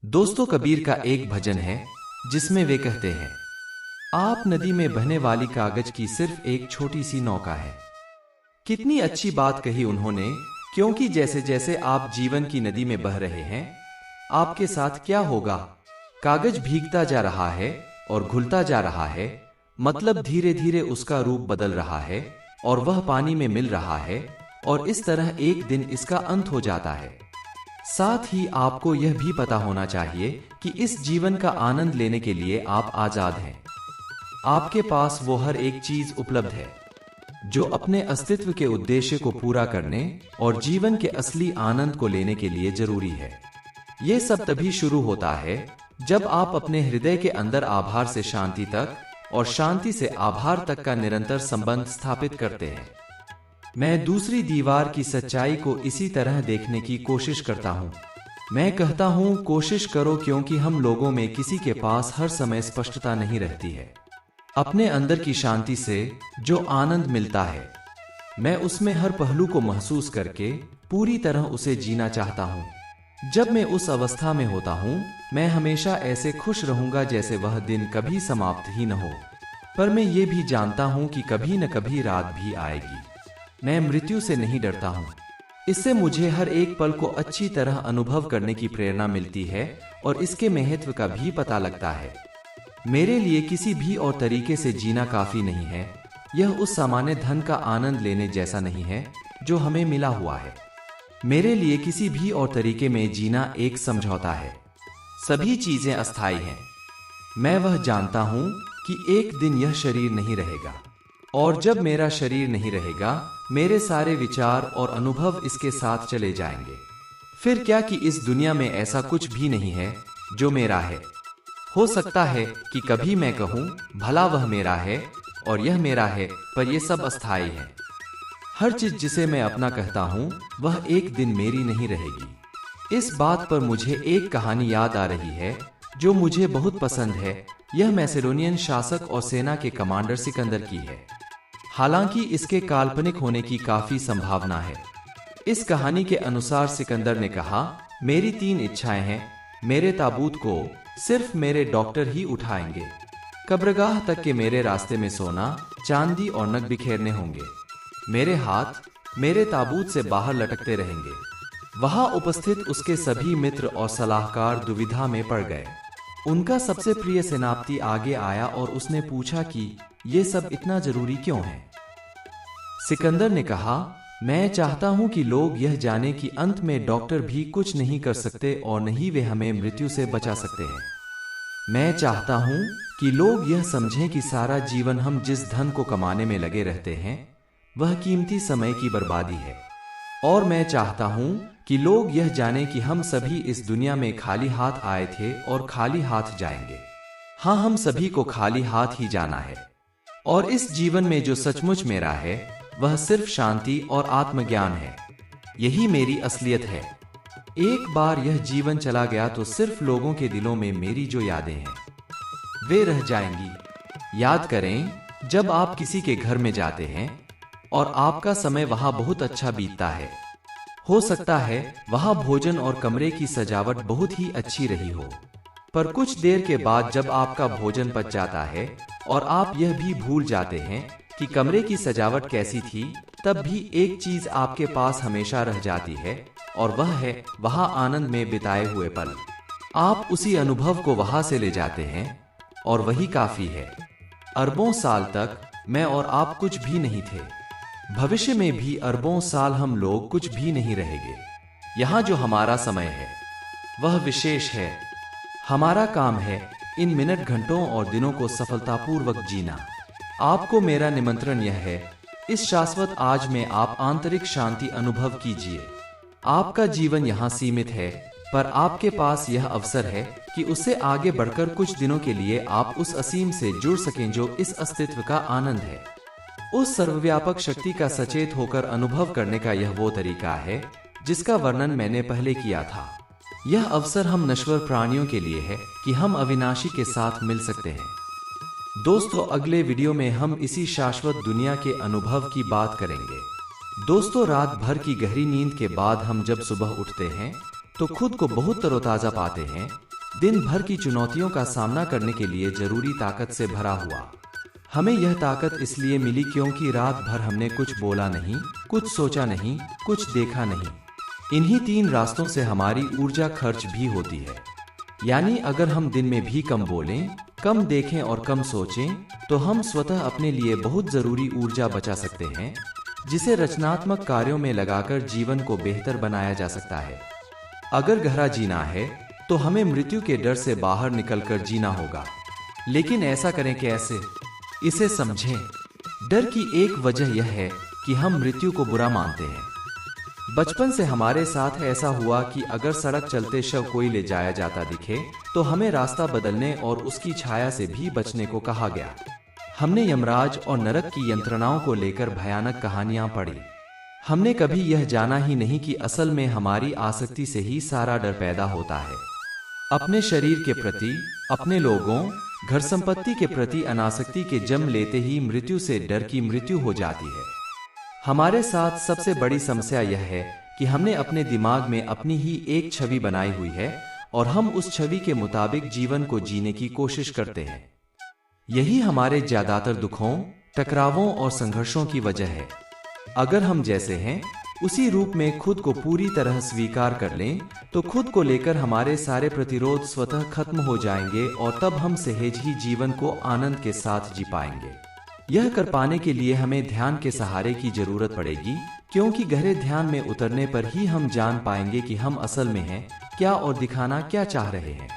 दोस्तों, कबीर का एक भजन है जिसमें वे कहते हैं, आप नदी में बहने वाली कागज की सिर्फ एक छोटी सी नौका है। कितनी अच्छी बात कही उन्होंने, क्योंकि जैसे जैसे आप जीवन की नदी में बह रहे हैं, आपके साथ क्या होगा। कागज भीगता जा रहा है और घुलता जा रहा है, मतलब धीरे धीरे उसका रूप बदल रहा है और वह पानी में मिल रहा है, और इस तरह एक दिन इसका अंत हो जाता है। साथ ही आपको यह भी पता होना चाहिए कि इस जीवन का आनंद लेने के लिए आप आजाद हैं। आपके पास वो हर एक चीज उपलब्ध है जो अपने अस्तित्व के उद्देश्य को पूरा करने और जीवन के असली आनंद को लेने के लिए जरूरी है। ये सब तभी शुरू होता है जब आप अपने हृदय के अंदर आभार से शांति तक और शांति से आभार तक का निरंतर संबंध स्थापित करते हैं। मैं दूसरी दीवार की सच्चाई को इसी तरह देखने की कोशिश करता हूँ। मैं कहता हूँ, कोशिश करो, क्योंकि हम लोगों में किसी के पास हर समय स्पष्टता नहीं रहती है। अपने अंदर की शांति से जो आनंद मिलता है, मैं उसमें हर पहलू को महसूस करके पूरी तरह उसे जीना चाहता हूँ। जब मैं उस अवस्था में होता हूँ, मैं हमेशा ऐसे खुश रहूंगा जैसे वह दिन कभी समाप्त ही न हो। पर मैं ये भी जानता हूँ कि कभी न कभी रात भी आएगी। मैं मृत्यु से नहीं डरता हूँ। इससे मुझे हर एक पल को अच्छी तरह अनुभव करने की प्रेरणा मिलती है और इसके महत्व का भी पता लगता है। मेरे लिए किसी भी और तरीके से जीना काफी नहीं है। यह उस सामान्य धन का आनंद लेने जैसा नहीं है जो हमें मिला हुआ है। मेरे लिए किसी भी और तरीके में जीना एक समझौता है। सभी चीजें अस्थायी हैं। मैं वह जानता हूं कि एक दिन यह शरीर नहीं रहेगा, और जब मेरा शरीर नहीं रहेगा, मेरे सारे विचार और अनुभव इसके साथ चले जाएंगे। फिर क्या कि इस दुनिया में ऐसा कुछ भी नहीं है जो मेरा है। हो सकता है कि कभी मैं कहूं, भला वह मेरा है और यह मेरा है, पर यह सब अस्थायी है। हर चीज जिसे मैं अपना कहता हूं, वह एक दिन मेरी नहीं रहेगी। इस बात पर मुझे एक कहानी याद आ रही है जो मुझे बहुत पसंद है। यह मैसेडोनियन शासक और सेना के कमांडर सिकंदर की है। हालांकि इसके काल्पनिक होने की काफी संभावना है। इस कहानी के अनुसार सिकंदर ने कहा, मेरी 3 इच्छाएं हैं। मेरे ताबूत को सिर्फ मेरे डॉक्टर ही उठाएंगे। कब्रगाह तक के मेरे रास्ते में सोना, चांदी और नग बिखेरने होंगे। मेरे हाथ मेरे ताबूत से बाहर लटकते रहेंगे। वहां उपस्थित उसके सभी मित्र और सलाहकार दुविधा में पड़ गए। उनका सबसे प्रिय सेनापति आगे आया और उसने पूछा कि ये सब इतना जरूरी क्यों है। सिकंदर ने कहा, मैं चाहता हूं कि लोग यह जाने कि अंत में डॉक्टर भी कुछ नहीं कर सकते और न ही वे हमें मृत्यु से बचा सकते हैं। मैं चाहता हूं कि लोग यह समझें कि सारा जीवन हम जिस धन को कमाने में लगे रहते हैं, वह कीमती समय की बर्बादी है। और मैं चाहता हूं कि लोग यह जानें कि हम सभी इस दुनिया में खाली हाथ आए थे और खाली हाथ जाएंगे। हाँ, हम सभी को खाली हाथ ही जाना है। और इस जीवन में जो सचमुच मेरा है, वह सिर्फ शांति और आत्मज्ञान है। यही मेरी असलियत है। एक बार यह जीवन चला गया तो सिर्फ लोगों के दिलों में मेरी जो यादें हैं, वे रह जाएंगी। याद करें, जब आप किसी के घर में जाते हैं और आपका समय वहां बहुत अच्छा बीतता है, हो सकता है वहां भोजन और कमरे की सजावट बहुत ही अच्छी रही हो, पर कुछ देर के बाद जब आपका भोजन पच जाता है और आप यह भी भूल जाते हैं कि कमरे की सजावट कैसी थी, तब भी एक चीज आपके पास हमेशा रह जाती है, और वह है वहां आनंद में बिताए हुए पल। आप उसी अनुभव को वहां से ले जाते हैं और वही काफी है। अरबों साल तक मैं और आप कुछ भी नहीं थे। भविष्य में भी अरबों साल हम लोग कुछ भी नहीं रहेंगे। यहाँ जो हमारा समय है, वह विशेष है। हमारा काम है इन मिनट, घंटों और दिनों को सफलतापूर्वक जीना। आपको मेरा निमंत्रण यह है, इस शाश्वत आज में आप आंतरिक शांति अनुभव कीजिए। आपका जीवन यहाँ सीमित है, पर आपके पास यह अवसर है कि उससे आगे बढ़कर कुछ दिनों के लिए आप उस असीम से जुड़ सकें जो इस अस्तित्व का आनंद है। उस सर्वव्यापक शक्ति का सचेत होकर अनुभव करने का यह वो तरीका है जिसका वर्णन मैंने पहले किया था। यह अवसर हम नश्वर प्राणियों के लिए है कि हम अविनाशी के साथ मिल सकते हैं। दोस्तों, अगले वीडियो में हम इसी शाश्वत दुनिया के अनुभव की बात करेंगे। दोस्तों, रात भर की गहरी नींद के बाद हम जब सुबह उठते हैं तो खुद को बहुत तरोताजा पाते हैं, दिन भर की चुनौतियों का सामना करने के लिए जरूरी ताकत से भरा हुआ। हमें यह ताकत इसलिए मिली क्योंकि रात भर हमने कुछ बोला नहीं, कुछ सोचा नहीं, कुछ देखा नहीं। इन्हीं 3 रास्तों से हमारी ऊर्जा खर्च भी होती है। यानी अगर हम दिन में भी कम बोलें, कम देखें और कम सोचें, तो हम स्वतः अपने लिए बहुत जरूरी ऊर्जा बचा सकते हैं, जिसे रचनात्मक कार्यों में लगाकर जीवन को बेहतर बनाया जा सकता है। अगर गहरा जीना है तो हमें मृत्यु के डर से बाहर निकलकर जीना होगा। लेकिन ऐसा करें कैसे? इसे समझें। डर की एक वजह यह है कि हम मृत्यु को बुरा मानते हैं। बचपन से हमारे साथ ऐसा हुआ कि अगर सड़क चलते शव कोई ले जाया जाता दिखे तो हमें रास्ता बदलने और उसकी छाया से भी बचने को कहा गया। हमने यमराज और नरक की यंत्रणाओं को लेकर भयानक कहानियां पढ़ी। हमने कभी यह जाना ही नहीं कि असल में हमारी आसक्ति से ही सारा डर पैदा होता है। अपने शरीर के प्रति, अपने लोगों, घर संपत्ति के प्रति अनासक्ति के जन्म लेते ही मृत्यु से डर की मृत्यु हो जाती है। हमारे साथ सबसे बड़ी समस्या यह है कि हमने अपने दिमाग में अपनी ही एक छवि बनाई हुई है और हम उस छवि के मुताबिक जीवन को जीने की कोशिश करते हैं। यही हमारे ज्यादातर दुखों, टकरावों और संघर्षों की वजह है। अगर हम जैसे हैं उसी रूप में खुद को पूरी तरह स्वीकार कर लें तो खुद को लेकर हमारे सारे प्रतिरोध स्वतः खत्म हो जाएंगे और तब हम सहज ही जीवन को आनंद के साथ जी पाएंगे। यह कर पाने के लिए हमें ध्यान के सहारे की जरूरत पड़ेगी, क्योंकि गहरे ध्यान में उतरने पर ही हम जान पाएंगे कि हम असल में हैं क्या और दिखाना क्या चाह रहे हैं।